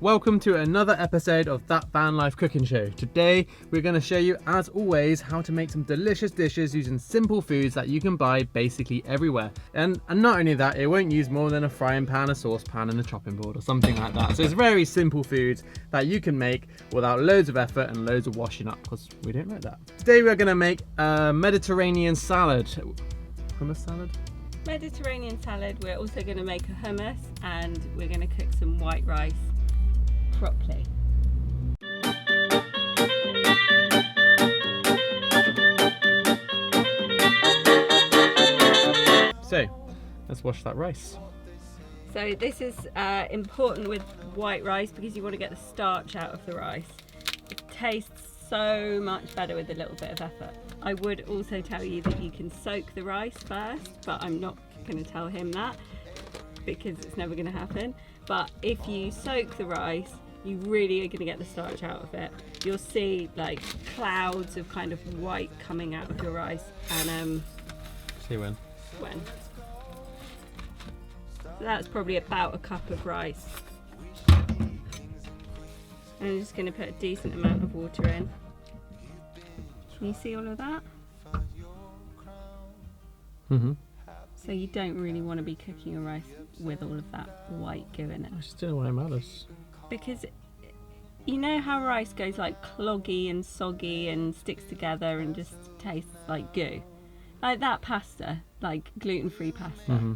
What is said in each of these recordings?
Welcome to another episode of That Vanlife Cooking Show. Today we're going to show you, as always, how to make some delicious dishes using simple foods that you can buy basically everywhere. And not only that, it won't use more than a frying pan, a saucepan and a chopping board or something like that. So it's very simple foods that you can make without loads of effort and loads of washing up, because we don't like that. Today we're going to make a Mediterranean salad. Hummus salad? Mediterranean salad. We're also going to make a hummus and we're going to cook some white rice properly. So let's wash that rice. So this is important with white rice because you want to get the starch out of the rice. It tastes so much better with a little bit of effort. I would also tell you that you can soak the rice first, but I'm not going to tell him that because it's never going to happen. But if you soak the rice, you really are going to get the starch out of it. You'll see like clouds of kind of white coming out of your rice. And see when? So that's probably about a cup of rice. And I'm just going to put a decent amount of water in. Can you see all of that? Mm-hmm. So you don't really want to be cooking your rice with all of that white goo in it. I just don't know why it matters. Because you know how rice goes like cloggy and soggy and sticks together and just tastes like goo? Like that pasta, like gluten-free pasta. Mm-hmm.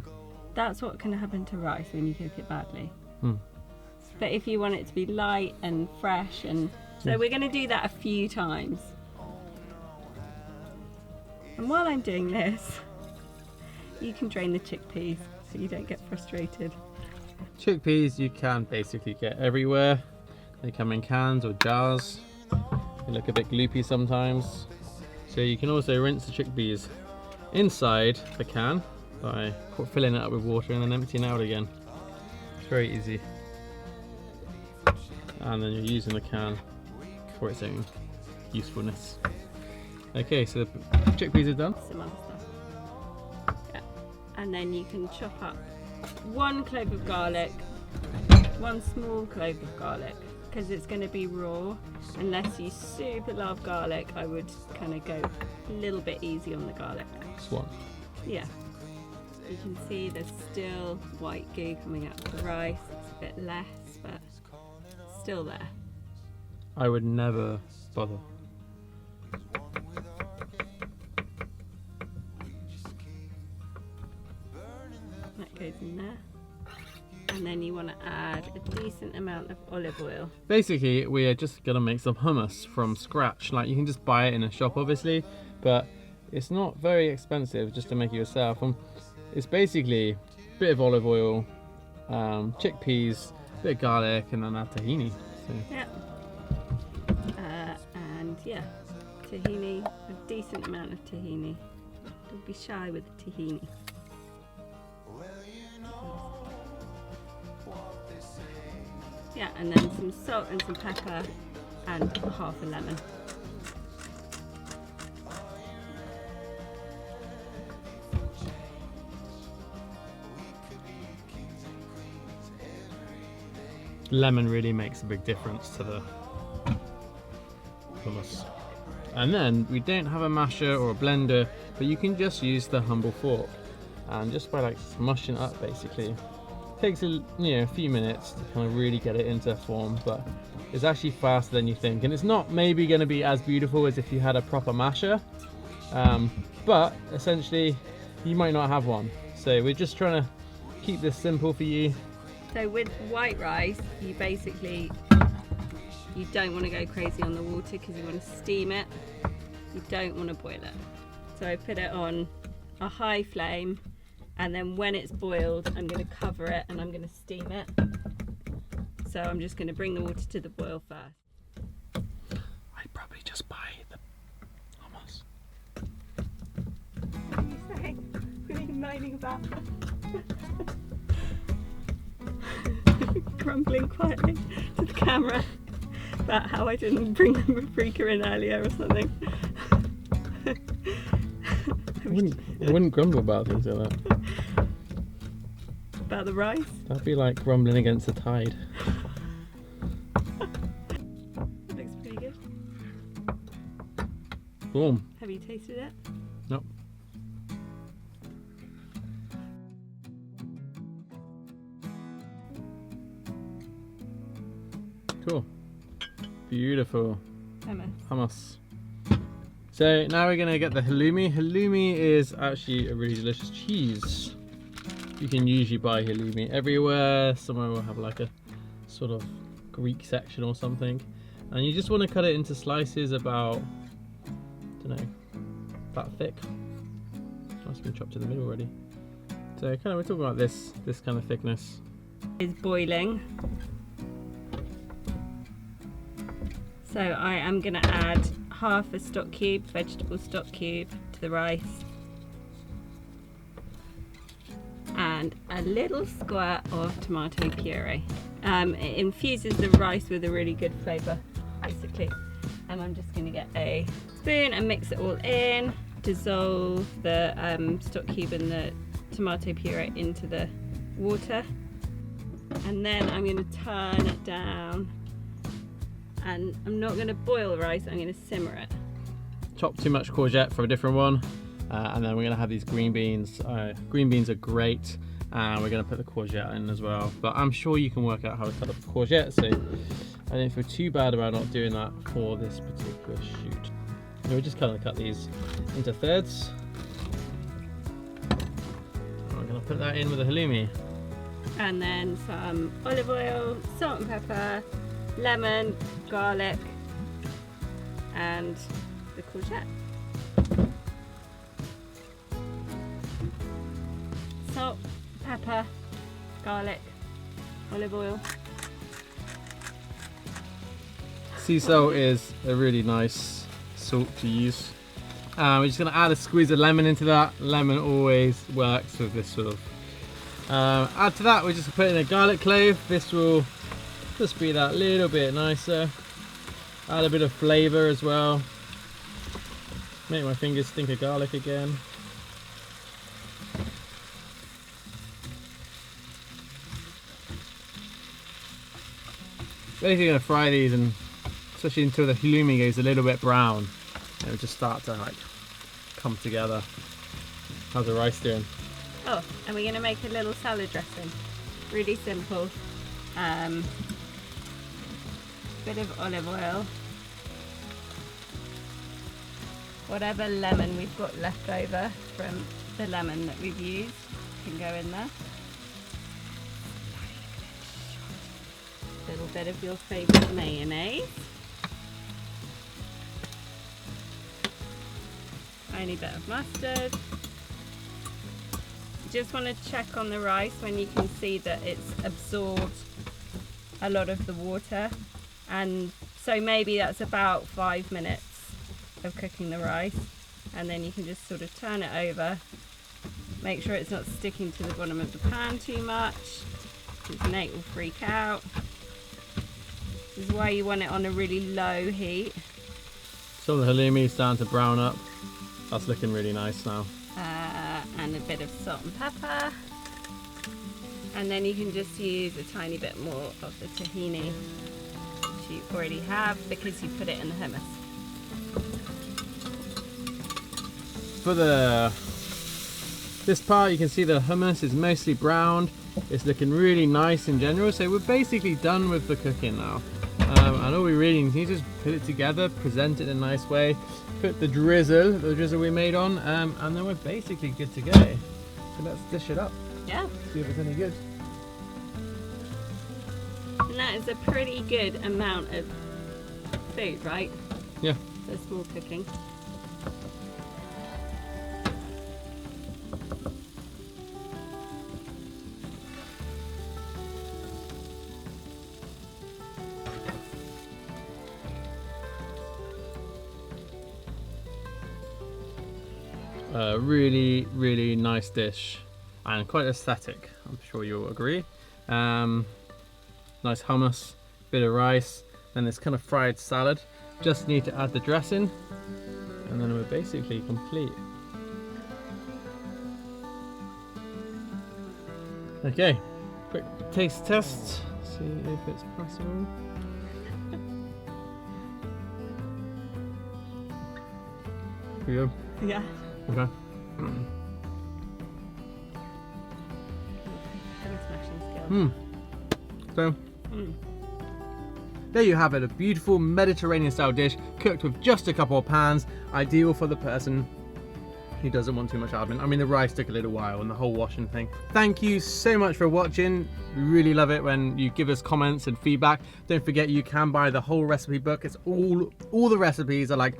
That's what can happen to rice when you cook it badly. Mm. But if you want it to be light and fresh, and so we're going to do that a few times. And while I'm doing this, you can drain the chickpeas so you don't get frustrated. Chickpeas you can basically get everywhere. They come in cans or jars. They look a bit gloopy sometimes. So you can also rinse the chickpeas inside the can by filling it up with water and then emptying it out again. It's very easy. And then you're using the can for its own usefulness. Okay, so the chickpeas are done. Some other stuff. Yeah. And then you can chop up one clove of garlic, one small clove of garlic, because it's going to be raw. Unless you super love garlic, I would kind of go a little bit easy on the garlic. Just one. Yeah. You can see there's still white goo coming out of the rice. It's a bit less, but still there. I would never bother. That goes in there. And then you want to add a decent amount of olive oil. Basically, we are just gonna make some hummus from scratch. Like, you can just buy it in a shop, obviously, but it's not very expensive just to make it yourself. It's basically a bit of olive oil, chickpeas, a bit of garlic, and then add tahini. So. Yeah. And yeah, tahini, a decent amount of tahini. Don't be shy with the tahini. Yeah, and then some salt and some pepper and half a lemon. Lemon really makes a big difference to the hummus. And then we don't have a masher or a blender, but you can just use the humble fork, and just by like smushing it up, basically takes a few minutes to kind of really get it into form, but it's actually faster than you think, and it's not maybe going to be as beautiful as if you had a proper masher, but essentially you might not have one, so we're just trying to keep this simple for you. So with white rice, you don't want to go crazy on the water because you want to steam it. You don't want to boil it. So I put it on a high flame, and then when it's boiled, I'm going to cover it and I'm going to steam it. So I'm just going to bring the water to the boil first. I'd probably just buy the hummus. What are you saying? What are you moaning about? Grumbling quietly to the camera about how I didn't bring the paprika in earlier or something. I wouldn't grumble about things like that. About the rice? That'd be like grumbling against the tide. Boom. Have you tasted it? Nope. Cool. Beautiful. Hummus. So now we're gonna get the halloumi. Halloumi is actually a really delicious cheese. You can usually buy halloumi everywhere. Somewhere will have like a sort of Greek section or something. And you just want to cut it into slices about, I don't know, that thick. It's been chopped in the middle already. So kind of we're talking about this kind of thickness. It's boiling. So I am going to add half a stock cube, vegetable stock cube, to the rice. And a little squirt of tomato puree. It infuses the rice with a really good flavour, basically. And I'm just going to get a spoon and mix it all in. Dissolve the stock cube and the tomato puree into the water. And then I'm going to turn it down. And I'm not going to boil the rice, I'm going to simmer it. Chop too much courgette for a different one. And then we're going to have these green beans. Green beans are great. And we're going to put the courgette in as well. But I'm sure you can work out how to cut up the courgette. So I don't feel too bad about not doing that for this particular shoot. So we just kind of cut these into thirds. I'm going to put that in with the halloumi. And then some olive oil, salt and pepper, lemon, garlic, and the courgette. Salt, pepper, garlic, olive oil. Sea salt is a really nice salt to use. We're just going to add a squeeze of lemon into that. Lemon always works with this sort of. Add to that, we're just putting a garlic clove. This will just be that little bit nicer. Add a bit of flavour as well. Make my fingers stink of garlic again. Basically going to fry these, and especially until the halloumi goes a little bit brown, it will just start to like come together. How's the rice doing? Oh, and we're going to make a little salad dressing. Really simple. Bit of olive oil. Whatever lemon we've got left over from the lemon that we've used can go in there. A little bit of your favourite mayonnaise. Tiny bit of mustard. Just want to check on the rice when you can see that it's absorbed a lot of the water, and so maybe that's about 5 minutes of cooking the rice, and then you can just sort of turn it over, make sure it's not sticking to the bottom of the pan too much, because Nate will freak out. This is why you want it on a really low heat. So the halloumi is starting to brown up. That's looking really nice now. And a bit of salt and pepper, and then you can just use a tiny bit more of the tahini, which you already have because you put it in the hummus. For this part, you can see the hummus is mostly browned. It's looking really nice in general, so we're basically done with the cooking now. And all we really need to do is put it together, present it in a nice way, put the drizzle we made on, and then we're basically good to go. So let's dish it up. Yeah. See if it's any good. And that is a pretty good amount of food, right? Yeah. For small cooking. Really, really nice dish and quite aesthetic, I'm sure you'll agree. Nice hummus, bit of rice, and this kind of fried salad. Just need to add the dressing, and then we're basically complete. Okay, quick taste test, see if it's possible. You? Yeah. Okay. Smashing skills. So, there you have it, a beautiful Mediterranean style dish cooked with just a couple of pans, ideal for the person who doesn't want too much admin. I mean, the rice took a little while and the whole washing thing. Thank you so much for watching. We really love it when you give us comments and feedback. Don't forget you can buy the whole recipe book. It's all the recipes are like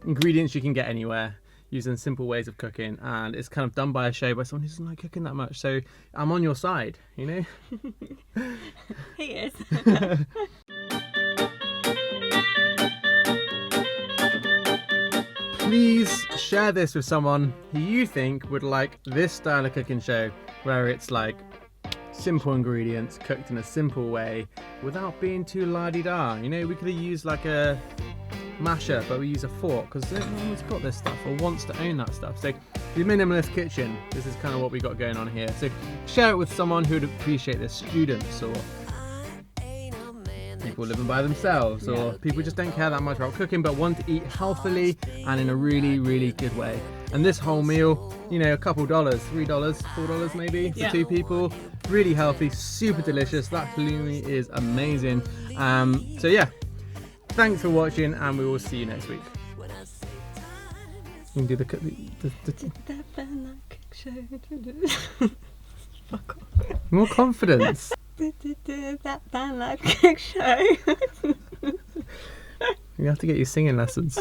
ingredients you can get anywhere, using simple ways of cooking, and it's kind of done by a show by someone who doesn't like cooking that much. So I'm on your side, you know? He is. Please share this with someone who you think would like this style of cooking show, where it's like simple ingredients cooked in a simple way without being too la-di-da. You know, we could have used like a masher, but we use a fork because no one's got this stuff or wants to own that stuff. So the minimalist kitchen, this is kind of what we got going on here. So share it with someone who would appreciate this, students or people living by themselves, or people who just don't care that much about cooking but want to eat healthily and in a really, really good way. And this whole meal, you know, a couple dollars, $3, $4 maybe for two people, really healthy, super delicious. That halloumi is amazing. So yeah, thanks for watching, and we will see you next week. You can do the That Vanlife Cooking Show. Fuck off. more confidence. That Vanlife Cooking Show. You have to get your singing lessons.